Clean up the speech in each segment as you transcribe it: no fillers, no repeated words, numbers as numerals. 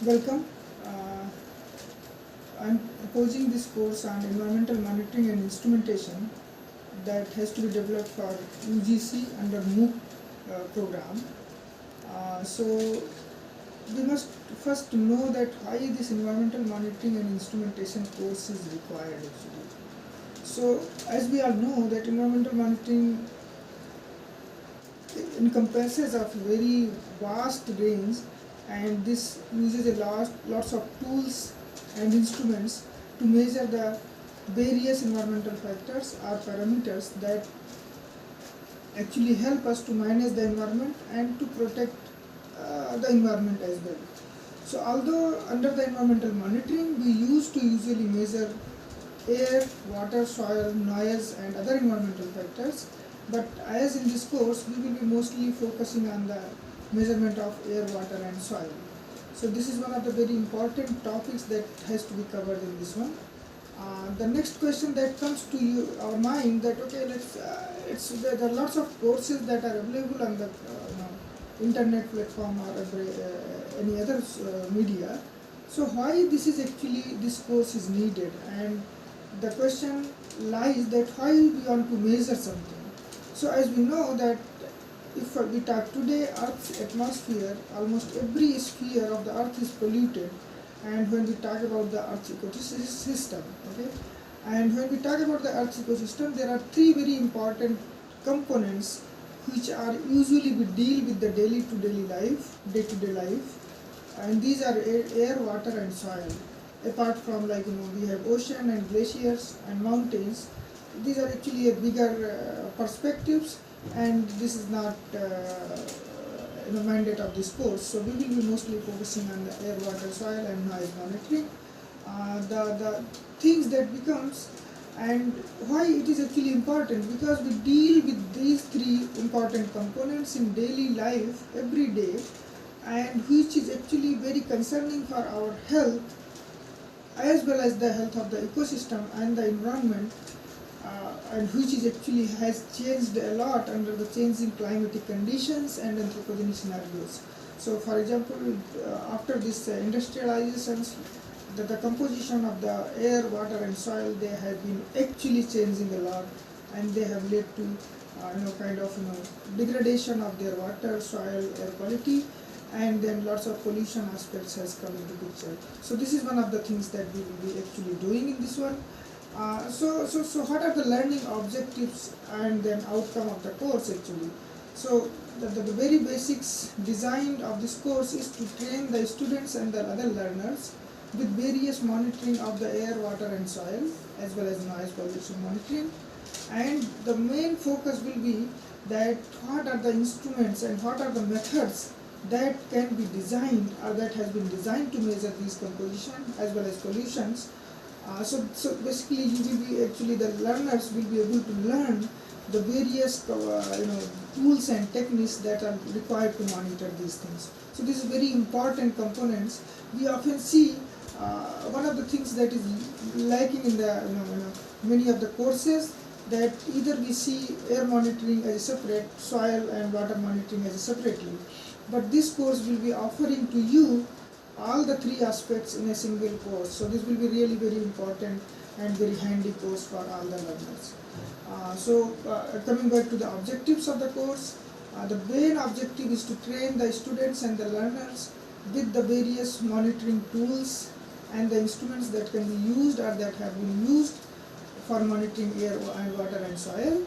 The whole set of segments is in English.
Welcome. Uh, I'm proposing this course on environmental monitoring and instrumentation that has to be developed for UGC under MOOC program. So we must first know that why this environmental monitoring and instrumentation course is required actually. So as we all know that environmental monitoring encompasses of very vast range, and this uses lots of tools and instruments to measure the various environmental factors or parameters that actually help us to manage the environment and to protect the environment as well. So although under the environmental monitoring we used to usually measure air, water, soil, noise and other environmental factors, but as in this course we will be mostly focusing on the measurement of air, water and soil. So this is one of the very important topics that has to be covered in this one. The next question that comes to our mind that okay, there are lots of courses that are available on the internet platform or any other media. So why this course is needed, and the question lies that why we want to measure something. So as we know that if we talk today, Earth's atmosphere, almost every sphere of the Earth is polluted. And when we talk about the Earth's ecosystem, okay, and when we talk about the Earth's ecosystem, there are three very important components which are usually we deal with the day-to-day life, and these are air, water, and soil. Apart from we have ocean and glaciers and mountains. These are actually a bigger perspectives, and this is not mandate of this course. So we will be mostly focusing on the air, water, soil and noise monitoring. The things that becomes and why it is actually important, because we deal with these three important components in daily life every day, and which is actually very concerning for our health as well as the health of the ecosystem and the environment, and which is actually has changed a lot under the changing climatic conditions and anthropogenic scenarios. So for example, after this industrializations, the composition of the air, water and soil, they have been actually changing a lot, and they have led to degradation of their water, soil, air quality, and then lots of pollution aspects has come into picture. So this is one of the things that we will be actually doing in this one. So what are the learning objectives and then outcome of the course actually? So the very basics design of this course is to train the students and the other learners with various monitoring of the air, water and soil, as well as noise pollution monitoring. And the main focus will be that what are the instruments and what are the methods that can be designed or that has been designed to measure these composition as well as pollutions. So basically you will be actually, the learners will be able to learn the various tools and techniques that are required to monitor these things. So this is very important components. We often see one of the things that is lacking in the many of the courses, that either we see air monitoring as a separate, soil and water monitoring as a separately, but this course will be offering to you all the three aspects in a single course. So this will be really very important and very handy course for all the learners. Coming back to the objectives of the course, the main objective is to train the students and the learners with the various monitoring tools and the instruments that can be used or that have been used for monitoring air and water and soil,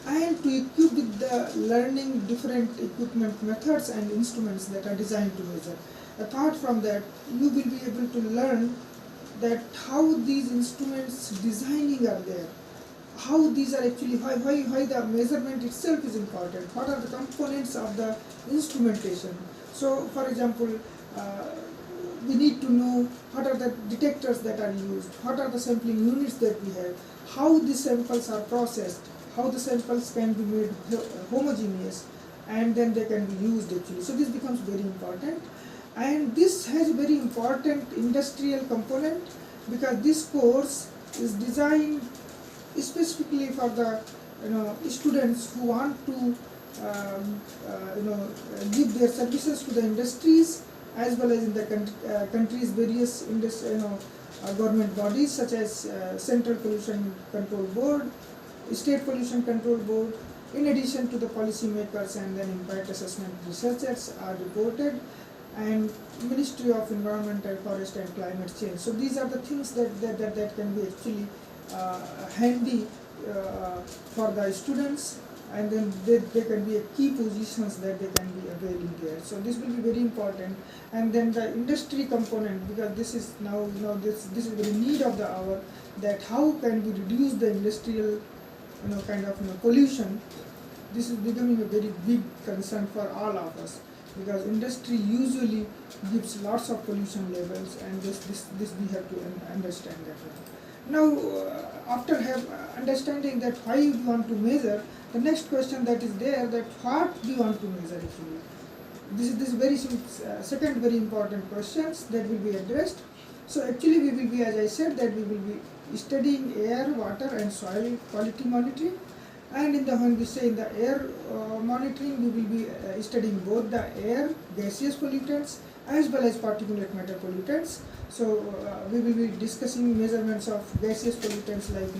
and to equip with the learning different equipment methods and instruments that are designed to measure. Apart from that, you will be able to learn that how these instruments designing are there, how these are actually, why the measurement itself is important, what are the components of the instrumentation. So for example, we need to know what are the detectors that are used, what are the sampling units that we have, how the samples are processed, how the samples can be made homogeneous, and then they can be used actually. So this becomes very important, and this has a very important industrial component, because this course is designed specifically for the students who want to give their services to the industries as well as in the country's various government bodies such as Central Pollution Control Board, State Pollution Control Board. In addition to the policy makers and then impact assessment researchers are reported, and Ministry of Environmental, Forest and Climate Change. So these are the things that can be actually handy for the students, and then they can be a key positions that they can be availing there. So this will be very important. And then the industry component, because this is now this is the need of the hour, that how can we reduce the industrial pollution. This is becoming a very big concern for all of us, because industry usually gives lots of pollution levels, and this we have to understand that. Now after understanding that why you want to measure, the next question that is there, that what do you want to measure actually. This is very second very important questions that will be addressed. So actually we will be, as I said, that we will be studying air, water and soil quality monitoring. And when we say in the air monitoring, we will be studying both the air gaseous pollutants as well as particulate matter pollutants. So we will be discussing measurements of gaseous pollutants like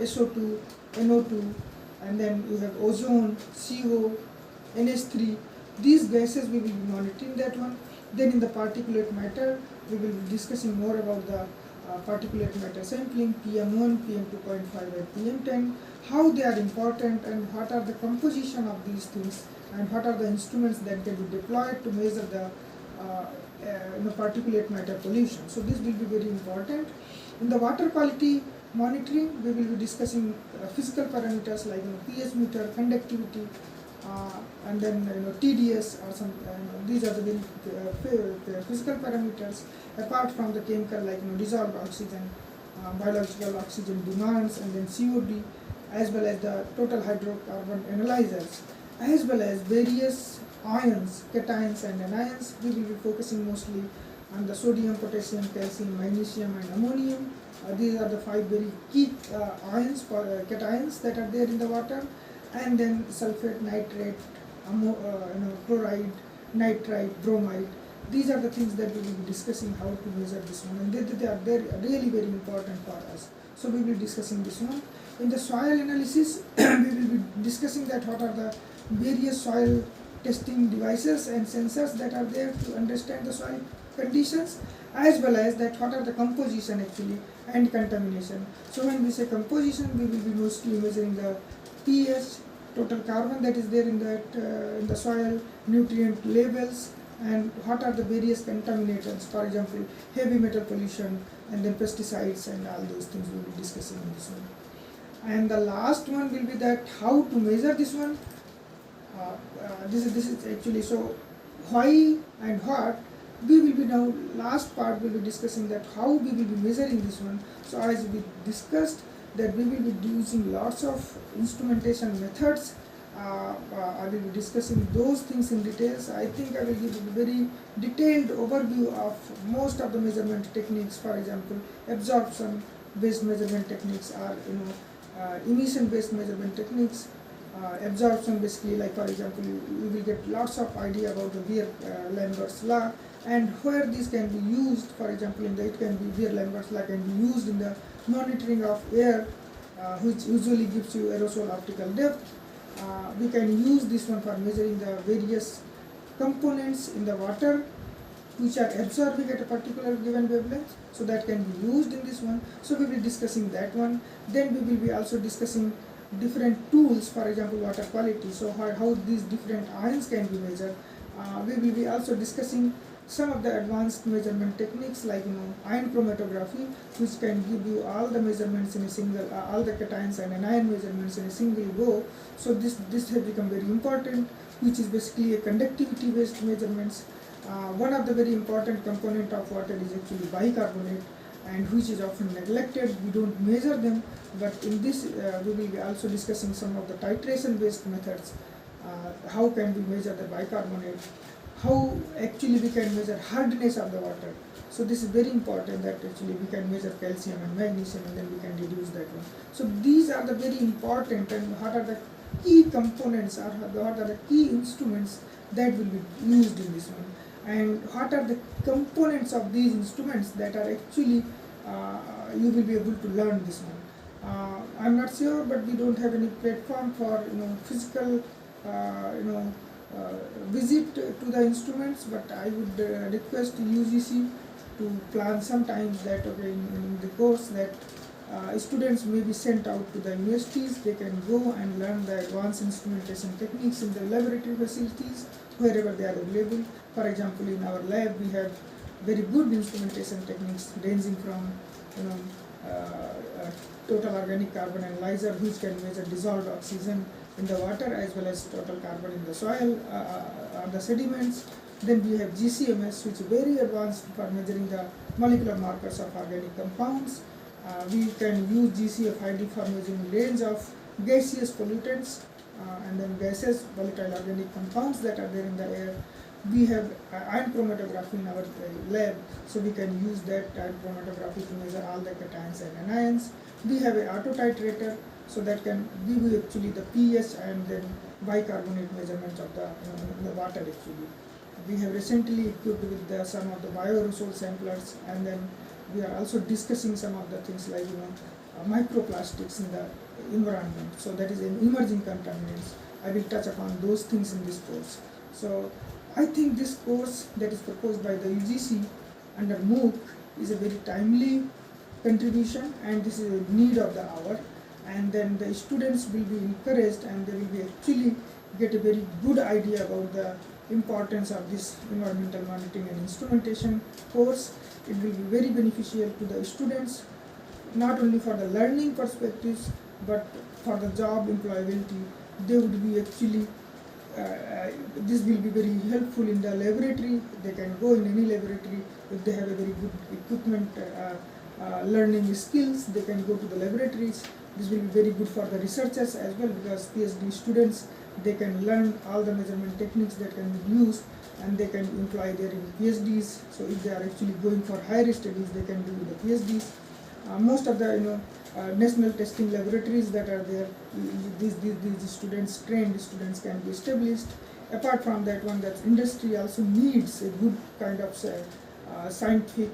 SO2, NO2, and then you have ozone, CO, NH3. These gases we will be monitoring that one. Then in the particulate matter, we will be discussing more about the particulate matter sampling, PM1, PM2.5 and PM10, how they are important and what are the composition of these things, and what are the instruments that can be deployed to measure the particulate matter pollution. So this will be very important. In the water quality monitoring, we will be discussing physical parameters like pH meter, conductivity, and then TDS or some. These are the very physical parameters. Apart from the chemical like dissolved oxygen, biological oxygen demands, and then COD, as well as the total hydrocarbon analyzers, as well as various ions, cations and anions. We will be focusing mostly on the sodium, potassium, calcium, magnesium and ammonium. These are the 5 very key ions, cations that are there in the water, and then sulfate, nitrate, chloride, nitrite, bromide. These are the things that we will be discussing how to measure this one, and they are really very important for us. So we will be discussing this one. In the soil analysis, we will be discussing that what are the various soil testing devices and sensors that are there to understand the soil conditions, as well as that what are the composition actually and contamination. So when we say composition, we will be mostly measuring the pH, total carbon that is there in the soil, nutrient levels, and what are the various contaminants, for example heavy metal pollution, and then pesticides and all those things we will be discussing in this one. And the last one will be that how to measure this one. This is actually, so why and what, we will be now, last part we will be discussing that how we will be measuring this one. So as we discussed that we will be using lots of instrumentation methods. I will be discussing those things in details. I think I will give a very detailed overview of most of the measurement techniques. For example, absorption based measurement techniques are emission based measurement techniques. Absorption basically, like for example, you will get lots of idea about the Weir-Lambert's law and where these can be used. For example, it can be Weir-Lambert's law can be used in the monitoring of air, which usually gives you aerosol optical depth. We can use this one for measuring the various components in the water which are absorbing at a particular given wavelength, so that can be used in this one. So we will be discussing that one. Then we will be also discussing different tools, for example water quality, so how these different ions can be measured. We will be also discussing some of the advanced measurement techniques like ion chromatography, which can give you all the measurements in a single, all the cations and anion measurements in a single go. So this has become very important, which is basically a conductivity based measurements. One of the very important component of water is actually bicarbonate, and which is often neglected. We don't measure them, but in this we will be also discussing some of the titration based methods. How can we measure the bicarbonate, how actually we can measure hardness of the water. So this is very important, that actually we can measure calcium and magnesium and then we can reduce that one. So these are the very important, and what are the key components or what are the key instruments that will be used in this one. and what are the components of these instruments that are actually you will be able to learn this one. I'm not sure, but we don't have any platform for physical visit to the instruments, but I would request UGC to plan sometimes that in the course that students may be sent out to the universities. They can go and learn the advanced instrumentation techniques in the laboratory facilities wherever they are available. For example, in our lab we have very good instrumentation techniques ranging from total organic carbon analyzer, which can measure dissolved oxygen in the water as well as total carbon in the soil or the sediments. Then we have GCMS, which is very advanced for measuring the molecular markers of organic compounds. We can use GCFID for measuring range of gaseous pollutants and then gases, volatile organic compounds that are there in the air. We have ion chromatography in our lab, so we can use that ion chromatography to measure all the cations and anions. We have an auto titrator, so that can give you actually the pH and then bicarbonate measurements of the water actually. We have recently equipped with some of the bioresource samplers, and then we are also discussing some of the things like microplastics in the environment. So that is an emerging contaminants. I will touch upon those things in this course. So I think this course that is proposed by the UGC under MOOC is a very timely contribution, and this is a need of the hour. And then the students will be encouraged, and they will be actually get a very good idea about the importance of this environmental monitoring and instrumentation course. It will be very beneficial to the students, not only for the learning perspectives, but for the job employability. They would be actually this will be very helpful in the laboratory. They can go in any laboratory if they have a very good equipment learning skills. They can go to the laboratories. This will be very good for the researchers as well, because PhD students, they can learn all the measurement techniques that can be used, and they can employ their PhDs. So if they are actually going for higher studies, they can do the PhDs. Most of the national testing laboratories that are there, these students, trained students, can be established. Apart from that one, that industry also needs a good kind of scientific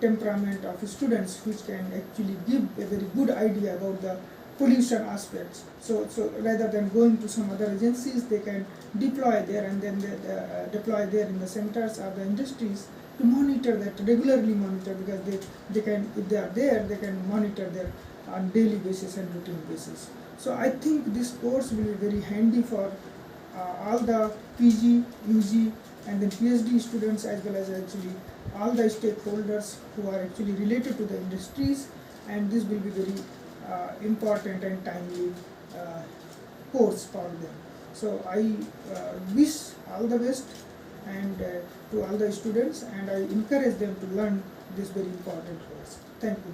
temperament of students, which can actually give a very good idea about the pollution aspects. So rather than going to some other agencies, they can deploy there, and then they deploy there in the centers or the industries to monitor that, regularly monitor, because they can, if they are there, they can monitor their on daily basis and routine basis. So I think this course will be very handy for all the PG, UG, and then PhD students, as well as actually all the stakeholders who are actually related to the industries, and this will be very important and timely course for them. So I wish all the best and to all the students, and I encourage them to learn this very important course. Thank you.